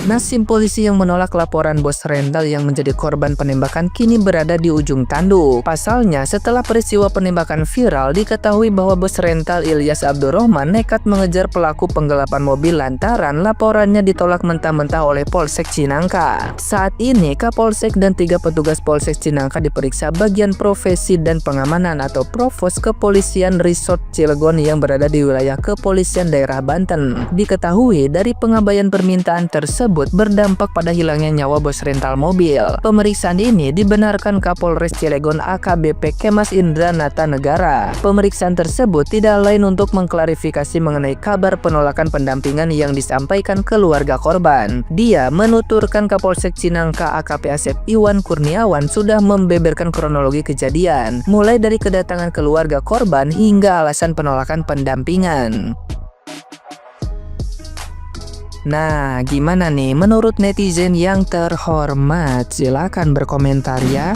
Nasib polisi yang menolak laporan bos rental yang menjadi korban penembakan kini berada di ujung tanduk. Pasalnya, setelah peristiwa penembakan viral, diketahui bahwa bos rental Ilyas Abdurrahman nekat mengejar pelaku penggelapan mobil lantaran laporannya ditolak mentah-mentah oleh Polsek Cinangka. Saat ini, Kapolsek dan 3 petugas Polsek Cinangka diperiksa bagian profesi dan pengamanan atau Provos Kepolisian Resort Cilegon yang berada di wilayah Kepolisian Daerah Banten. Diketahui dari pengabaian permintaan tersebut berdampak pada hilangnya nyawa bos rental mobil. Pemeriksaan ini dibenarkan Kapolres Cilegon AKBP Kemas Indra Nata Negara. Pemeriksaan tersebut tidak lain untuk mengklarifikasi mengenai kabar penolakan pendampingan yang disampaikan keluarga korban. Dia menuturkan Kapolsek Cinangka AKP Asep Iwan Kurniawan sudah membeberkan kronologi kejadian, mulai dari kedatangan keluarga korban hingga alasan penolakan pendampingan. Nah, gimana nih menurut netizen yang terhormat? Silakan berkomentar ya.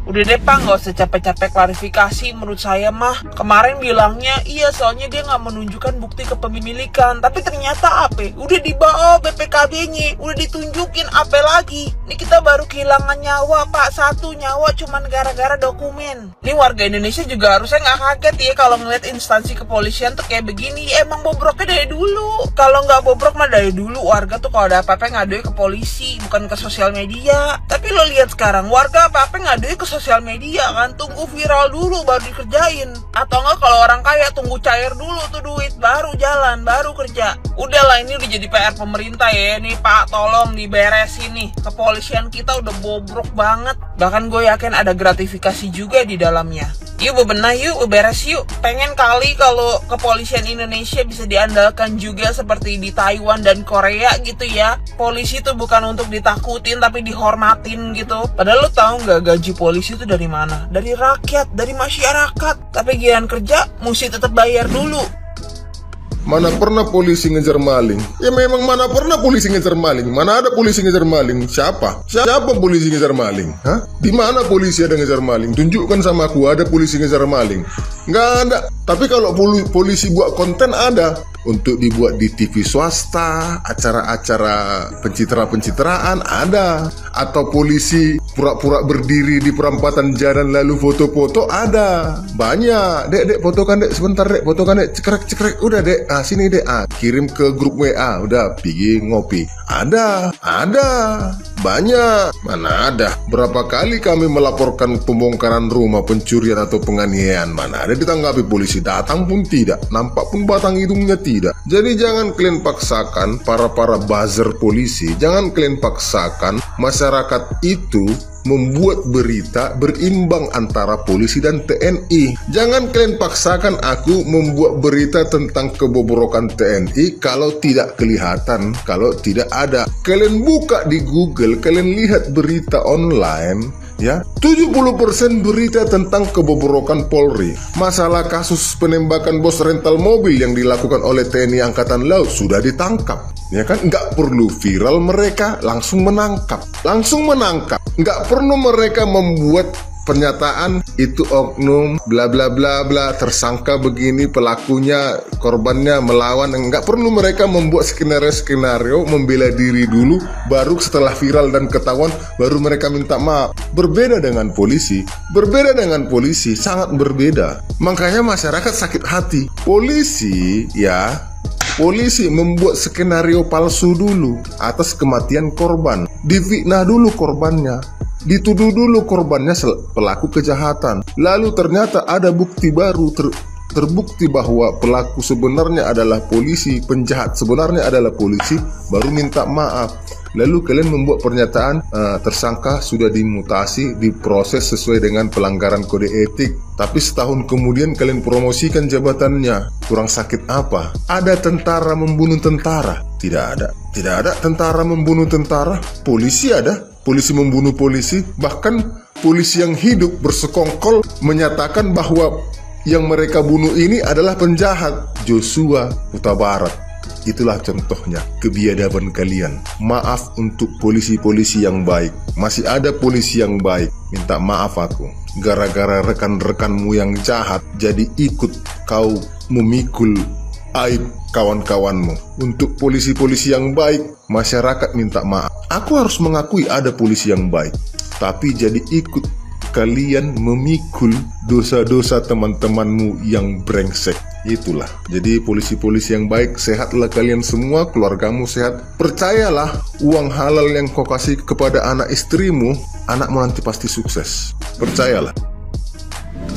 Udah deh Pak, nggak usah capek-capek klarifikasi. Menurut saya mah kemarin bilangnya iya soalnya dia nggak menunjukkan bukti kepemilikan, tapi ternyata apa? Udah dibawa BPKB-nya, udah ditunjukin apa lagi? Ini kita baru kehilangan nyawa Pak, 1 nyawa cuman gara-gara dokumen. Ini warga Indonesia juga harusnya nggak kaget ya kalau ngeliat instansi kepolisian tuh kayak begini. Emang bobroknya dari dulu. Kalau nggak bobrok mah dari dulu warga tuh kalau ada apa-apa ngaduin ke polisi, bukan ke sosial media. Tapi lo lihat sekarang warga apa-apa ngaduin ke sosial media kan, tunggu viral dulu baru dikerjain. Atau enggak kalau orang kaya tunggu cair dulu tuh duit baru jalan, baru kerja. Udahlah ini udah jadi PR pemerintah ya. Nih Pak, tolong diberesin nih. Kepolisian kita udah bobrok banget. Bahkan gue yakin ada gratifikasi juga di dalamnya. Yuk bebenah yuk, beres yuk. Pengen kali kalau kepolisian Indonesia bisa diandalkan juga seperti di Taiwan dan Korea gitu ya. Polisi tuh bukan untuk ditakutin tapi dihormatin gitu. Padahal lo tahu nggak gaji polisi itu dari mana? Dari rakyat, dari masyarakat. Tapi giliran kerja mesti tetap bayar dulu. Mana pernah polisi ngejar maling? Ya memang mana pernah polisi ngejar maling? Mana ada polisi ngejar maling? Siapa? Siapa polisi ngejar maling? Hah? Di mana polisi ada ngejar maling? Tunjukkan sama aku ada polisi ngejar maling. Nggak ada. Tapi kalau polisi buat konten ada. Untuk dibuat di TV swasta, acara-acara pencitraan ada. Atau polisi pura-pura berdiri di perempatan jalan lalu foto-foto ada. Banyak. Dek, fotokan dek, sebentar dek, fotokan dek, cekrek. Udah dek, sini dek, kirim ke grup WA, udah pergi ngopi. Ada. Banyak. Mana ada. Berapa kali kami melaporkan pembongkaran rumah, pencurian atau penganiayaan, mana ada ditanggapi polisi, datang pun tidak, nampak pun batang hidungnya tidak. Jadi jangan kalian paksakan para buzzer polisi, jangan kalian paksakan masyarakat itu membuat berita berimbang antara polisi dan TNI. Jangan kalian paksakan aku membuat berita tentang kebobrokan TNI kalau tidak kelihatan, kalau tidak ada. Kalian buka di Google, kalian lihat berita online, ya, 70% berita tentang kebobrokan Polri. Masalah kasus penembakan bos rental mobil yang dilakukan oleh TNI Angkatan Laut sudah ditangkap. Ya kan, nggak perlu viral, mereka langsung menangkap. Nggak perlu mereka membuat pernyataan itu oknum bla bla bla bla, tersangka begini, pelakunya, korbannya melawan. Nggak perlu mereka membuat skenario membela diri dulu, baru setelah viral dan ketahuan baru mereka minta maaf. Berbeda dengan polisi, sangat berbeda. Makanya masyarakat sakit hati. Polisi membuat skenario palsu dulu atas kematian korban, difitnah dulu korbannya, dituduh dulu korbannya pelaku kejahatan. Lalu ternyata ada bukti baru, terbukti bahwa pelaku sebenarnya adalah polisi, penjahat sebenarnya adalah polisi, baru minta maaf. Lalu kalian membuat pernyataan tersangka sudah dimutasi, diproses sesuai dengan pelanggaran kode etik. Tapi setahun kemudian kalian promosikan jabatannya. Kurang sakit apa? Ada tentara membunuh tentara? Tidak ada tentara membunuh tentara. Polisi ada, polisi membunuh polisi. Bahkan polisi yang hidup bersekongkol menyatakan bahwa yang mereka bunuh ini adalah penjahat. Joshua Huta Barat. Itulah contohnya kebiadaban kalian. Maaf untuk polisi-polisi yang baik. Masih ada polisi yang baik. Minta maaf aku. Gara-gara rekan-rekanmu yang jahat, jadi ikut kau memikul aib kawan-kawanmu. Untuk polisi-polisi yang baik, masyarakat minta maaf. Aku harus mengakui ada polisi yang baik, tapi jadi ikut kalian memikul dosa-dosa teman-temanmu yang brengsek. Itulah. Jadi polisi-polisi yang baik, sehatlah kalian semua, keluargamu sehat. Percayalah, uang halal yang kau kasih kepada anak istrimu, anakmu nanti pasti sukses. Percayalah.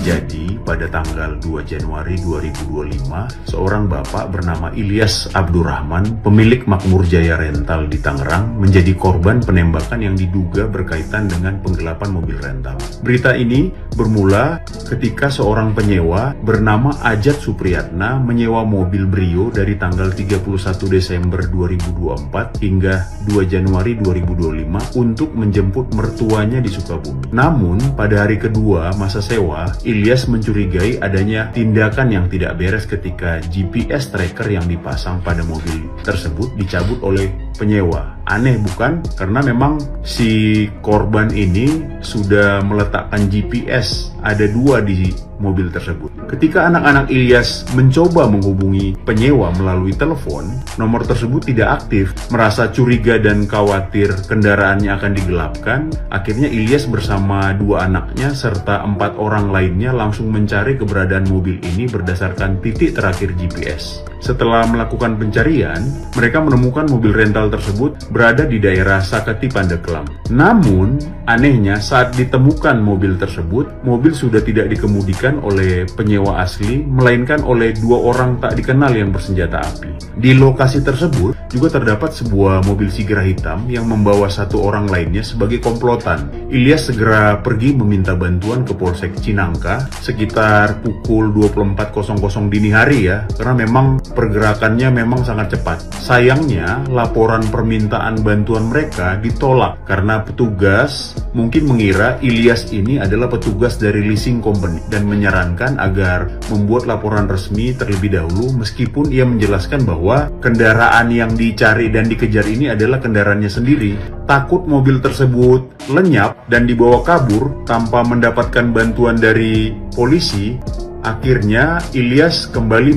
Jadi, pada tanggal 2 Januari 2025, seorang bapak bernama Ilyas Abdurrahman, pemilik Makmur Jaya Rental di Tangerang, menjadi korban penembakan yang diduga berkaitan dengan penggelapan mobil rental. Berita ini bermula ketika seorang penyewa bernama Ajat Supriyatna menyewa mobil Brio dari tanggal 31 Desember 2024 hingga 2 Januari 2025 untuk menjemput mertuanya di Sukabumi. Namun, pada hari kedua masa sewa, Ilyas mencurigai adanya tindakan yang tidak beres ketika GPS tracker yang dipasang pada mobil tersebut dicabut oleh penyewa. Aneh bukan? Karena memang si korban ini sudah meletakkan GPS, ada 2 di mobil tersebut. Ketika anak-anak Ilyas mencoba menghubungi penyewa melalui telepon, nomor tersebut tidak aktif. Merasa curiga dan khawatir kendaraannya akan digelapkan, akhirnya Ilyas bersama 2 anaknya serta 4 orang lainnya langsung mencari keberadaan mobil ini berdasarkan titik terakhir GPS. Setelah melakukan pencarian, mereka menemukan mobil rental tersebut berada di daerah Saketi Pandeglang. Namun, anehnya saat ditemukan mobil tersebut, mobil sudah tidak dikemudikan oleh penyewa asli, melainkan oleh 2 orang tak dikenal yang bersenjata api. Di lokasi tersebut juga terdapat sebuah mobil Sigra hitam yang membawa 1 orang lainnya sebagai komplotan. Ilyas segera pergi meminta bantuan ke Polsek Cinangka sekitar pukul 24.00 dini hari ya, karena memang pergerakannya memang sangat cepat. Sayangnya, laporan permintaan bantuan mereka ditolak karena petugas mungkin mengira Ilyas ini adalah petugas dari leasing company dan menyarankan agar membuat laporan resmi terlebih dahulu, meskipun ia menjelaskan bahwa kendaraan yang dicari dan dikejar ini adalah kendaraannya sendiri. Takut mobil tersebut lenyap dan dibawa kabur tanpa mendapatkan bantuan dari polisi, akhirnya Ilyas kembali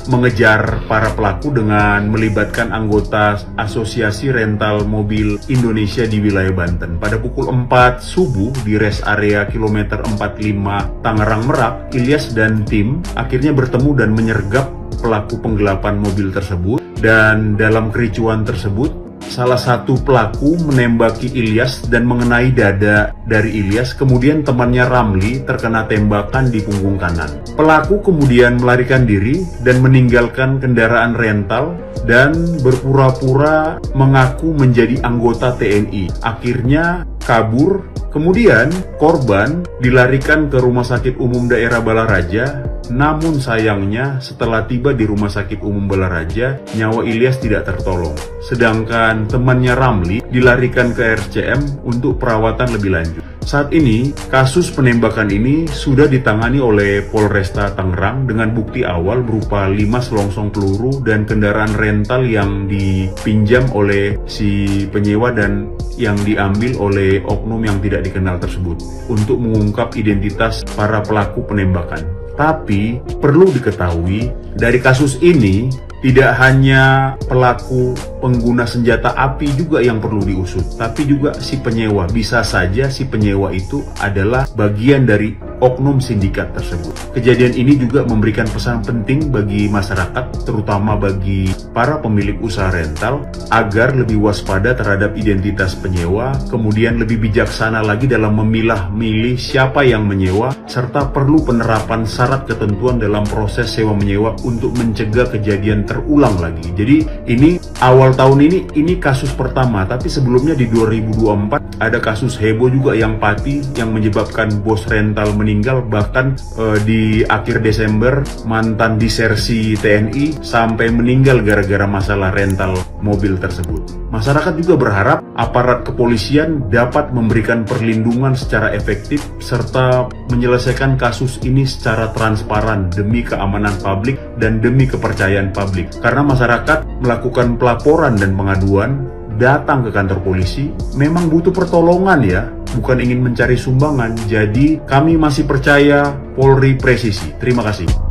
mengejar para pelaku dengan melibatkan anggota Asosiasi Rental Mobil Indonesia di wilayah Banten. Pada pukul 4 subuh di rest area kilometer 45 Tangerang Merak, Ilyas dan tim akhirnya bertemu dan menyergap pelaku penggelapan mobil tersebut. Dan dalam kericuan tersebut, salah satu pelaku menembaki Ilyas dan mengenai dada dari Ilyas, kemudian temannya Ramli terkena tembakan di punggung kanan. Pelaku kemudian melarikan diri dan meninggalkan kendaraan rental dan berpura-pura mengaku menjadi anggota TNI. Akhirnya kabur. Kemudian korban dilarikan ke Rumah Sakit Umum Daerah Balaraja. Namun sayangnya setelah tiba di Rumah Sakit Umum Balaraja, nyawa Ilyas tidak tertolong. Sedangkan temannya Ramli dilarikan ke RCM untuk perawatan lebih lanjut. Saat ini, kasus penembakan ini sudah ditangani oleh Polresta Tangerang dengan bukti awal berupa 5 selongsong peluru dan kendaraan rental yang dipinjam oleh si penyewa dan yang diambil oleh oknum yang tidak dikenal tersebut untuk mengungkap identitas para pelaku penembakan. Tapi perlu diketahui, dari kasus ini tidak hanya pelaku pengguna senjata api juga yang perlu diusut, tapi juga si penyewa. Bisa saja si penyewa itu adalah bagian dari oknum sindikat tersebut. Kejadian ini juga memberikan pesan penting bagi masyarakat, terutama bagi para pemilik usaha rental, agar lebih waspada terhadap identitas penyewa, kemudian lebih bijaksana lagi dalam memilah-milih siapa yang menyewa, serta perlu penerapan syarat ketentuan dalam proses sewa menyewa untuk mencegah kejadian terulang lagi. Jadi ini awal tahun ini kasus pertama, tapi sebelumnya di 2024 ada kasus heboh juga yang Pati yang menyebabkan bos rental meninggal, bahkan di akhir Desember mantan disersi TNI sampai meninggal gara-gara masalah rental mobil tersebut. Masyarakat juga berharap aparat kepolisian dapat memberikan perlindungan secara efektif serta menyelesaikan kasus ini secara transparan demi keamanan publik dan demi kepercayaan publik. Karena masyarakat melakukan pelaporan dan pengaduan, datang ke kantor polisi, memang butuh pertolongan ya, bukan ingin mencari sumbangan. Jadi kami masih percaya Polri presisi. Terima kasih.